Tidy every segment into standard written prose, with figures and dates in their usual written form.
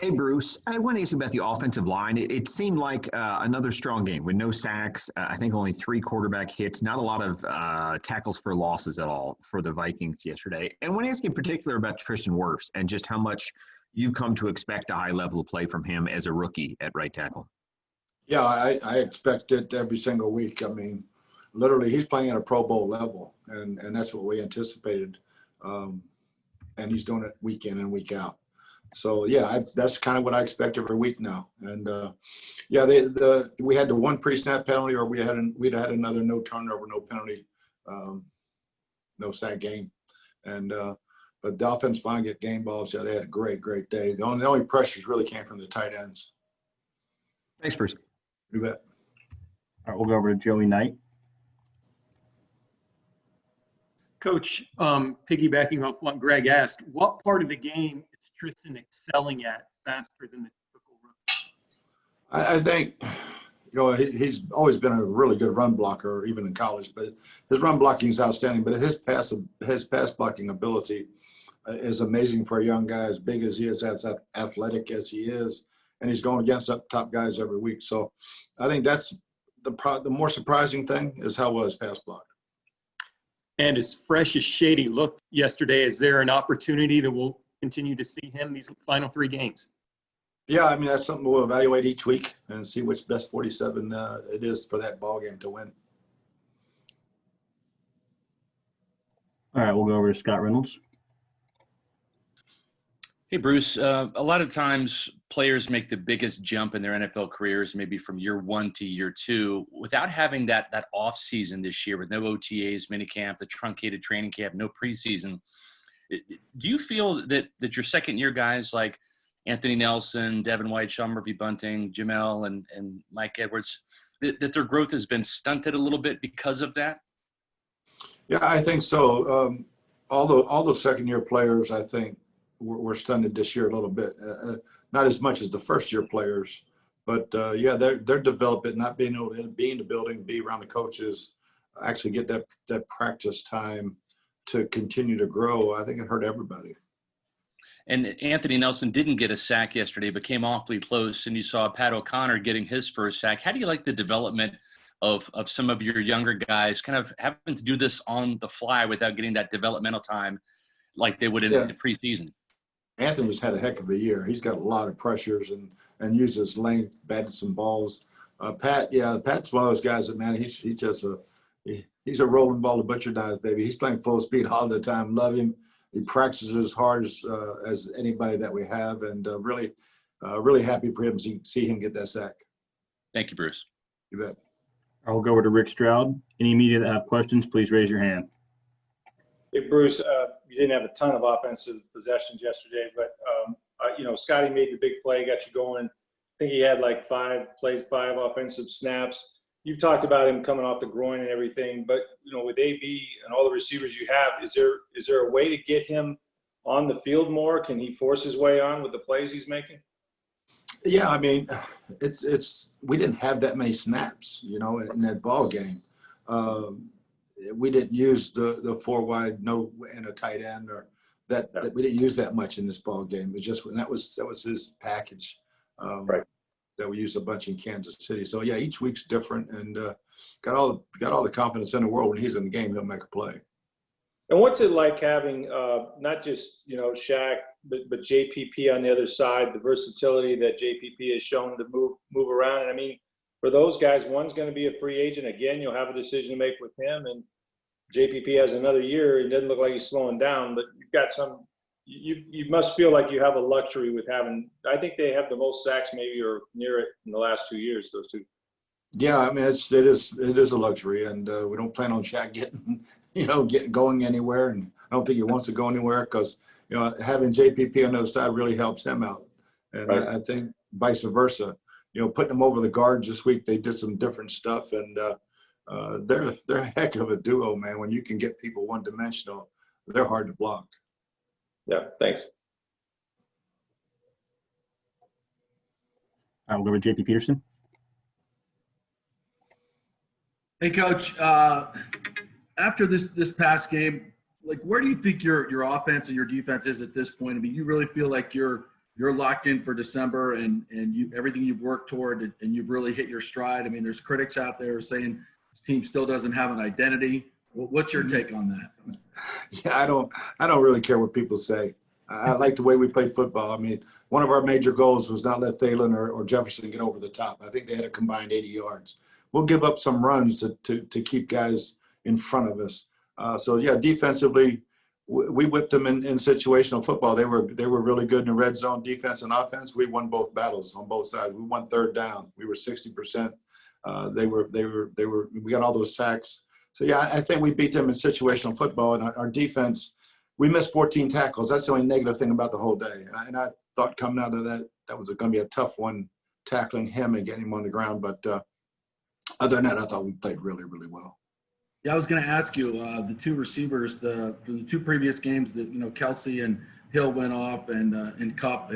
Hey, Bruce. I want to ask you about the offensive line. It seemed like another strong game with no sacks. I think only 3 quarterback hits, not a lot of tackles for losses at all for the Vikings yesterday. And I want to ask you in particular about Tristan Wirfs and just how much you've come to expect a high level of play from him as a rookie at right tackle. Yeah, I expect it every single week. I mean, literally, he's playing at a Pro Bowl level, and that's what we anticipated. And he's doing it week in and week out. So yeah, that's kind of what I expect every week now. And yeah, we had the one pre-snap penalty, or we'd had another no turnover, no penalty, no sack game. And but the offense finally get game balls. Yeah, they had a great day. The only pressures really came from the tight ends. Thanks, Bruce. You bet. All right, we'll go over to Joey Knight. Coach, piggybacking off what Greg asked, what part of the game is Tristan excelling at faster than the typical rookie? I think, he's always been a really good run blocker, even in college. But his run blocking is outstanding. But his pass blocking ability is amazing for a young guy, as big as he is, as athletic as he is, and he's going against top guys every week. So I think that's the more surprising thing is how well his pass block. And as fresh as Shady looked yesterday, is there an opportunity that we'll continue to see him these final 3 games? Yeah, I mean, that's something we'll evaluate each week and see which best 47 it is for that ball game to win. All right, we'll go over to Scott Reynolds. Hey, Bruce. A lot of times players make the biggest jump in their NFL careers, maybe from year 1 to year 2, without having that off season this year with no OTAs, minicamp, the truncated training camp, no preseason. Do you feel that your second-year guys like Anthony Nelson, Devin White, Sean Murphy-Bunting, Jamel, and Mike Edwards, that their growth has been stunted a little bit because of that? Yeah, I think so. All those second-year players, I think, were stunted this year a little bit. Not as much as the first-year players, but yeah, they're developing, not being able to be in the building, be around the coaches, actually get that practice time to continue to grow. I think it hurt everybody. And Anthony Nelson didn't get a sack yesterday, but came awfully close. And you saw Pat O'Connor getting his first sack. How do you like the development of some of your younger guys kind of having to do this on the fly without getting that developmental time like they would in the preseason? Anthony's had a heck of a year. He's got a lot of pressures and uses length, batted some balls. Pat's one of those guys that, man, he's a rolling ball of butcher knives, baby. He's playing full speed all the time. Love him. He practices as hard as anybody that we have, and really happy for him to see him get that sack. Thank you, Bruce. You bet. I'll go over to Rick Stroud. Any media that have questions, please raise your hand. Hey, Bruce, you didn't have a ton of offensive possessions yesterday, but, Scotty made the big play, got you going. I think he had like 5 offensive snaps. You've talked about him coming off the groin and everything, but, with AB and all the receivers you have, is there a way to get him on the field more? Can he force his way on with the plays he's making? Yeah, I mean, we didn't have that many snaps, in that ball game. We didn't use the 4 wide, no, and a tight end, or that we didn't use that much in this ball game. It just that was his package. Right. That we used a bunch in Kansas City. So yeah, each week's different, and got all the confidence in the world. When he's in the game, he'll make a play. And what's it like having not just Shaq, but JPP on the other side? The versatility that JPP has shown to move around. And I mean, for those guys, one's going to be a free agent again. You'll have a decision to make with him, and JPP has another year. It doesn't look like he's slowing down, but you've got some. You must feel like you have a luxury with having. I think they have the most sacks, maybe, or near it in the last 2 years. Those two. Yeah, I mean, it is a luxury, and we don't plan on Shaq getting going anywhere, and I don't think he wants to go anywhere because having JPP on the other side really helps him out, and right. I think vice versa. Putting them over the guards this week, they did some different stuff, and they're a heck of a duo, man. When you can get people one-dimensional, they're hard to block. Yeah, thanks. We'll go with JP Peterson. Hey, Coach. After this past game, like, where do you think your offense and your defense is at this point? I mean, you really feel like you're you're locked in for December and everything you've worked toward and you've really hit your stride. I mean, there's critics out there saying this team still doesn't have an identity. What's your take on that? Yeah, I don't really care what people say. I like the way we played football. I mean, one of our major goals was not let Thalen or Jefferson get over the top. I think they had a combined 80 yards. We'll give up some runs to keep guys in front of us. So yeah, defensively, we whipped them in situational football. They were really good in the red zone defense and offense. We won both battles on both sides. We won third down. We were 60%. We got all those sacks. So yeah, I think we beat them in situational football, and our defense, we missed 14 tackles. That's the only negative thing about the whole day. And I thought coming out of that was going to be a tough one, tackling him and getting him on the ground. But other than that, I thought we played really, really well. Yeah, I was going to ask you, the two receivers, for the two previous games that, Kelsey and Hill went off and Cup,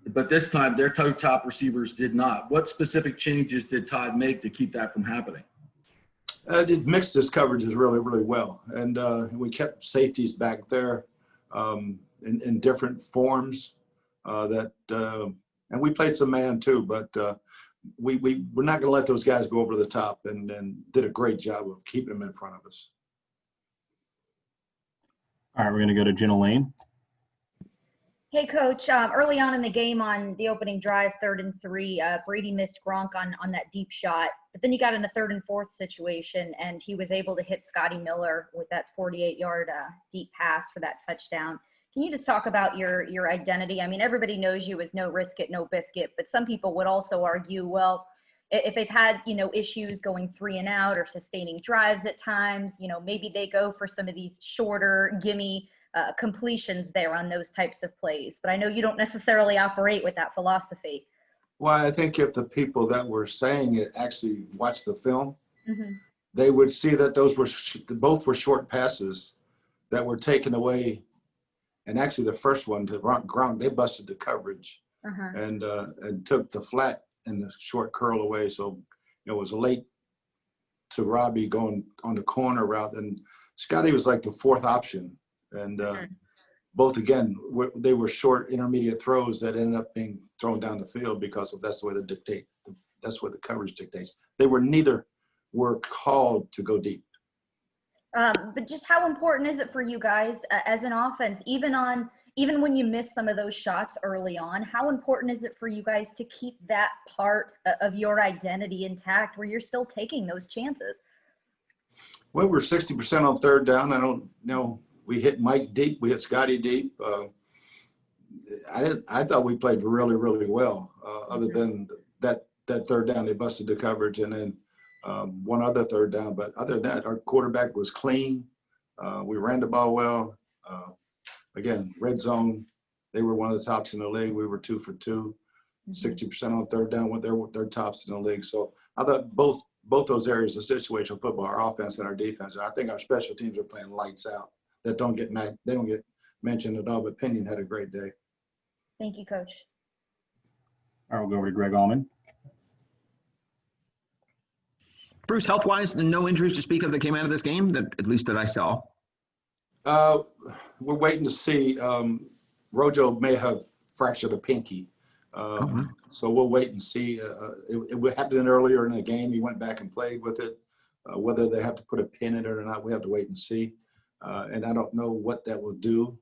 but this time their top receivers did not. What specific changes did Todd make to keep that from happening? It mixed his coverages really, really well. And we kept safeties back there in different forms and we played some man too, but we're not going to let those guys go over the top, and did a great job of keeping them in front of us. All right, we're going to go to Jenna Lane. Hey, Coach. Early on in the game on the opening drive, 3rd and 3, Brady missed Gronk on that deep shot. But then you got in a 3rd and 4th situation, and he was able to hit Scotty Miller with that 48-yard deep pass for that touchdown. Can you just talk about your identity? I mean, everybody knows you as no risk it, no biscuit, but some people would also argue, well, if they've had, issues going 3 and out or sustaining drives at times, maybe they go for some of these shorter, gimme completions there on those types of plays. But I know you don't necessarily operate with that philosophy. Well, I think if the people that were saying it actually watched the film, Mm-hmm. they would see that those were both were short passes that were taken away. And actually, the first one to Gronk, they busted the coverage and took the flat and the short curl away. So it was late to Robbie going on the corner route, and Scotty was like the 4th option. And both, again, they were short intermediate throws that ended up being thrown down the field because that's the way that's what the coverage dictates. Neither were called to go deep. But just how important is it for you guys as an offense, even when you miss some of those shots early on, how important is it for you guys to keep that part of your identity intact where you're still taking those chances? Well, we're 60% on 3rd down. I don't know. We hit Mike deep. We hit Scotty deep. I thought we played really, really well. Other than that 3rd down, they busted the coverage, and then one other 3rd down. But other than that, our quarterback was clean. We ran the ball well. Again, red zone, they were one of the tops in the league. We were 2 for 2. 60% on 3rd down with their tops in the league. So I thought both those areas of situational football, our offense and our defense, and I think our special teams are playing lights out. They don't get mentioned at all, but Pinion had a great day. Thank you, Coach. All right, we'll go over to Greg Allman. Bruce, health-wise, no injuries to speak of that came out of this game, at least that I saw. We're waiting to see. Rojo may have fractured a pinky. So we'll wait and see. It happened earlier in the game. He went back and played with it. Whether they have to put a pin in it or not, we have to wait and see. And I don't know what that will do.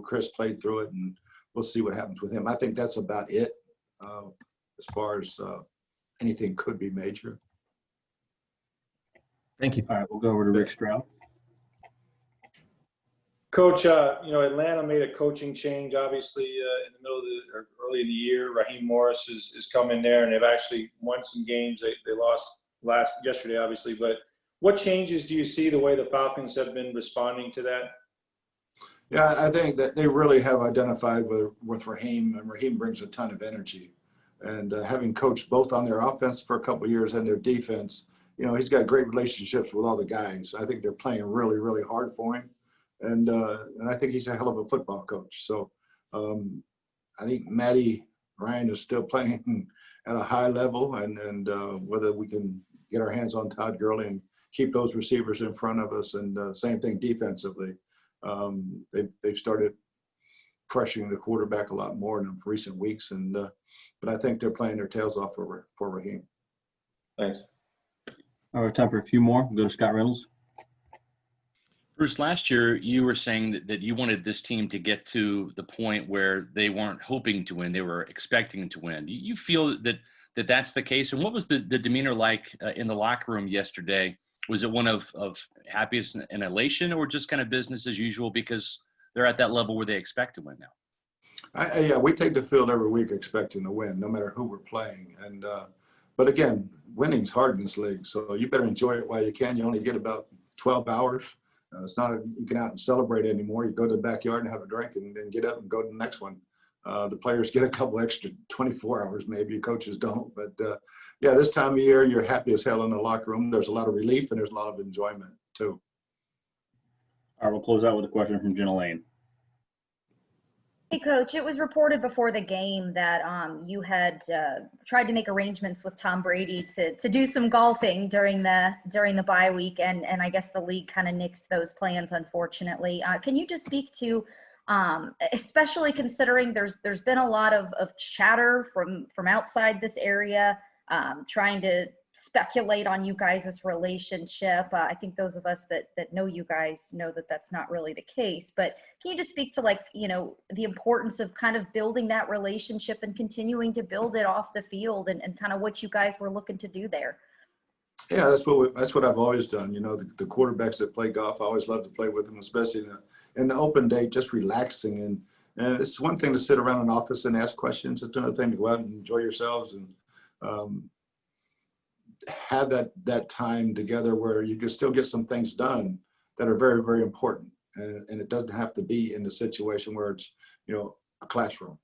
Chris played through it, and we'll see what happens with him. I think that's about it as far as anything could be major. Thank you. All right, we'll go over to Rick Stroud. Coach, Atlanta made a coaching change, obviously, in the middle of or early in the year. Raheem Morris is coming there, and they've actually won some games. They lost yesterday, obviously. But what changes do you see the way the Falcons have been responding to that? Yeah, I think that they really have identified with Raheem, and Raheem brings a ton of energy. And having coached both on their offense for a couple of years and their defense, he's got great relationships with all the guys. I think they're playing really, really hard for him. And I think he's a hell of a football coach. So I think Matty Ryan is still playing at a high level, and whether we can get our hands on Todd Gurley and keep those receivers in front of us, and same thing defensively. They've started pressuring the quarterback a lot more in recent weeks. And but I think they're playing their tails off for Raheem. Thanks. All right, time for a few more. We'll go to Scott Reynolds. Bruce, last year you were saying that you wanted this team to get to the point where they weren't hoping to win, they were expecting to win. You feel that that's the case? And what was the demeanor like in the locker room yesterday? Was it one of happiness and elation, or just kind of business as usual because they're at that level where they expect to win now? Yeah, we take the field every week expecting to win, no matter who we're playing. And but again, winning's hard in this league, so you better enjoy it while you can. You only get about 12 hours. It's not you can out and celebrate anymore. You go to the backyard and have a drink and then get up and go to the next one. The players get a couple extra 24 hours, maybe. Coaches don't. But, yeah, this time of year, you're happy as hell in the locker room. There's a lot of relief and there's a lot of enjoyment, too. All right, we'll close out with a question from Jenna Lane. Hey, Coach, it was reported before the game that you had tried to make arrangements with Tom Brady to do some golfing during the bye week, and I guess the league kind of nixed those plans, unfortunately. Can you just speak to, especially considering there's been a lot of chatter from outside this area, trying to speculate on you guys' relationship. I think those of us that know you guys know that that's not really the case, but can you just speak to, like, you know, the importance of kind of building that relationship and continuing to build it off the field, and kind of what you guys were looking to do there? Yeah, that's what I've always done. You know, the quarterbacks that play golf, I always love to play with them, especially in the open day, just relaxing. And it's one thing to sit around an office and ask questions. It's another thing to go out and enjoy yourselves and have that time together where you can still get some things done that are very, very important. And it doesn't have to be in the situation where it's, you know, a classroom.